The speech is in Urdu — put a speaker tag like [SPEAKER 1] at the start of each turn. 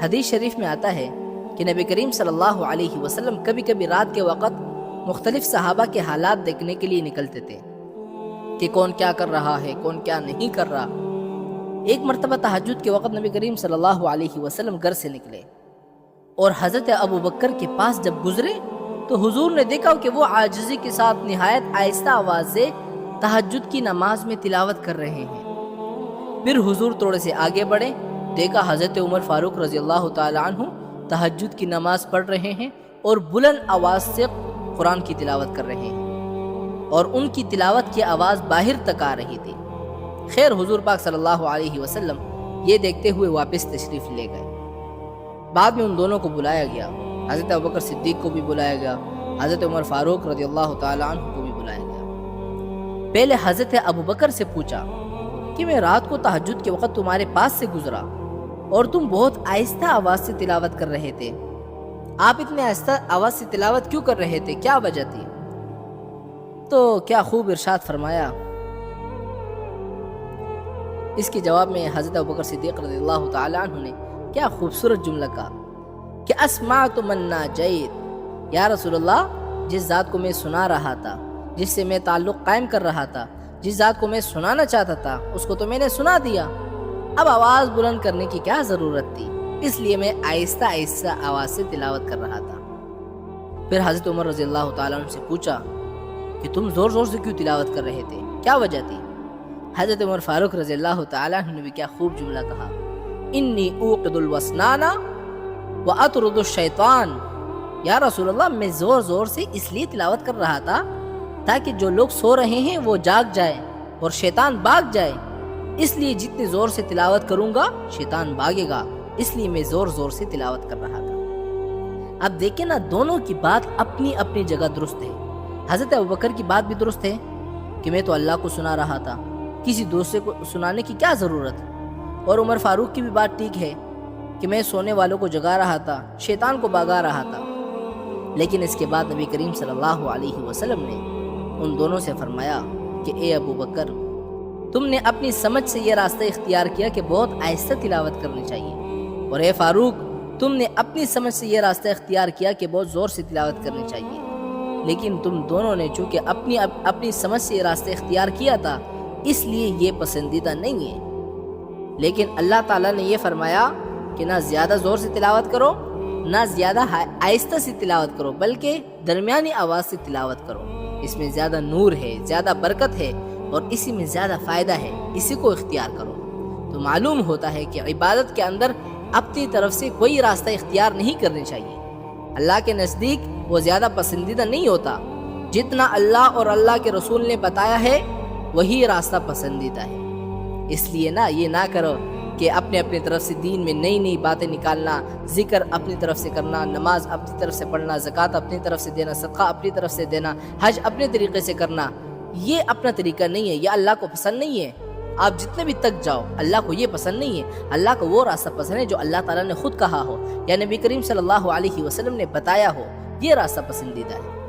[SPEAKER 1] حدیث شریف میں آتا ہے کہ نبی کریم صلی اللہ علیہ وسلم کبھی کبھی رات کے وقت مختلف صحابہ کے حالات دیکھنے کے لیے نکلتے تھے کہ کون کیا کر رہا ہے، کون کیا نہیں کر رہا۔ ایک مرتبہ تہجد کے وقت نبی کریم صلی اللہ علیہ وسلم گھر سے نکلے اور حضرت ابو بکر کے پاس جب گزرے تو حضور نے دیکھا کہ وہ عاجزی کے ساتھ نہایت آہستہ آواز سے تہجد کی نماز میں تلاوت کر رہے ہیں۔ پھر حضور تھوڑے سے آگے بڑھے، دیکھا حضرت عمر فاروق رضی اللہ تعالی عنہ تہجد کی نماز پڑھ رہے ہیں اور بلند آواز سے قرآن کی تلاوت کر رہے ہیں اور ان کی تلاوت کی آواز باہر تک آ رہی تھی۔ خیر حضور پاک صلی اللہ علیہ وسلم یہ دیکھتے ہوئے واپس تشریف لے گئے۔ بعد میں ان دونوں کو بلایا گیا، حضرت ابوبکر صدیق کو بھی بلایا گیا، حضرت عمر فاروق رضی اللہ تعالی عنہ کو بھی بلایا گیا۔ پہلے حضرت ابوبکر سے پوچھا کہ میں رات کو تہجد کے وقت تمہارے پاس سے گزرا اور تم بہت آہستہ آواز سے تلاوت کر رہے تھے، آپ اتنے آہستہ آواز سے تلاوت کیوں کر رہے تھے، کیا وجہ تھی؟ تو کیا خوب ارشاد فرمایا۔ اس کے جواب میں حضرت ابوبکر صدیق رضی اللہ تعالی عنہ نے کیا خوبصورت جملہ کہا کہ اسمعت من ناجیت، یا رسول اللہ جس ذات کو میں سنا رہا تھا، جس سے میں تعلق قائم کر رہا تھا، جس ذات کو میں سنانا چاہتا تھا اس کو تو میں نے سنا دیا، اب آواز بلند کرنے کی کیا ضرورت تھی، اس لیے میں آہستہ آہستہ آواز سے تلاوت کر رہا تھا۔ پھر حضرت عمر رضی اللہ تعالیٰ عنہ سے پوچھا کہ تم زور زور سے کیوں تلاوت کر رہے تھے، کیا وجہ تھی؟ حضرت عمر فاروق رضی اللہ تعالیٰ عنہ نے بھی کیا خوب جملہ کہا، انی اوقد الوسنان واطرد الشیطان، یا رسول اللہ میں زور زور سے اس لیے تلاوت کر رہا تھا تاکہ جو لوگ سو رہے ہیں وہ جاگ جائے اور شیطان بھاگ جائے، اس لیے جتنی زور سے تلاوت کروں گا شیطان بھاگے گا، اس لیے میں زور زور سے تلاوت کر رہا تھا۔ اب دیکھیں نا، دونوں کی بات اپنی اپنی جگہ درست ہے۔ حضرت ابوبکر کی بات بھی درست ہے کہ میں تو اللہ کو سنا رہا تھا، کسی دوسرے کو سنانے کی کیا ضرورت، اور عمر فاروق کی بھی بات ٹھیک ہے کہ میں سونے والوں کو جگا رہا تھا، شیطان کو بھگا رہا تھا۔ لیکن اس کے بعد نبی کریم صلی اللہ علیہ وسلم نے ان دونوں سے فرمایا کہ اے ابو بکر، تم نے اپنی سمجھ سے یہ راستہ اختیار کیا کہ بہت آہستہ تلاوت کرنی چاہیے، اور اے فاروق، تم نے اپنی سمجھ سے یہ راستہ اختیار کیا کہ بہت زور سے تلاوت کرنی چاہیے۔ لیکن تم دونوں نے چونکہ اپنی سمجھ سے یہ راستہ اختیار کیا تھا، اس لیے یہ پسندیدہ نہیں ہے۔ لیکن اللہ تعالیٰ نے یہ فرمایا کہ نہ زیادہ زور سے تلاوت کرو، نہ زیادہ آہستہ سے تلاوت کرو، بلکہ درمیانی آواز سے تلاوت کرو، اس میں زیادہ نور ہے، زیادہ برکت ہے اور اسی میں زیادہ فائدہ ہے، اسی کو اختیار کرو۔ تو معلوم ہوتا ہے کہ عبادت کے اندر اپنی طرف سے کوئی راستہ اختیار نہیں کرنی چاہیے۔ اللہ کے نزدیک وہ زیادہ پسندیدہ نہیں ہوتا، جتنا اللہ اور اللہ کے رسول نے بتایا ہے وہی راستہ پسندیدہ ہے۔ اس لیے یہ نہ کرو کہ اپنی طرف سے دین میں نئی نئی باتیں نکالنا، ذکر اپنی طرف سے کرنا، نماز اپنی طرف سے پڑھنا، زکوٰۃ اپنی طرف سے دینا، صدقہ اپنی طرف سے دینا، حج اپنے طریقے سے کرنا، یہ اپنا طریقہ نہیں ہے، یہ اللہ کو پسند نہیں ہے۔ آپ جتنے بھی تک جاؤ، اللہ کو یہ پسند نہیں ہے۔ اللہ کو وہ راستہ پسند ہے جو اللہ تعالیٰ نے خود کہا ہو یا نبی کریم صلی اللہ علیہ وسلم نے بتایا ہو، یہ راستہ پسندیدہ ہے۔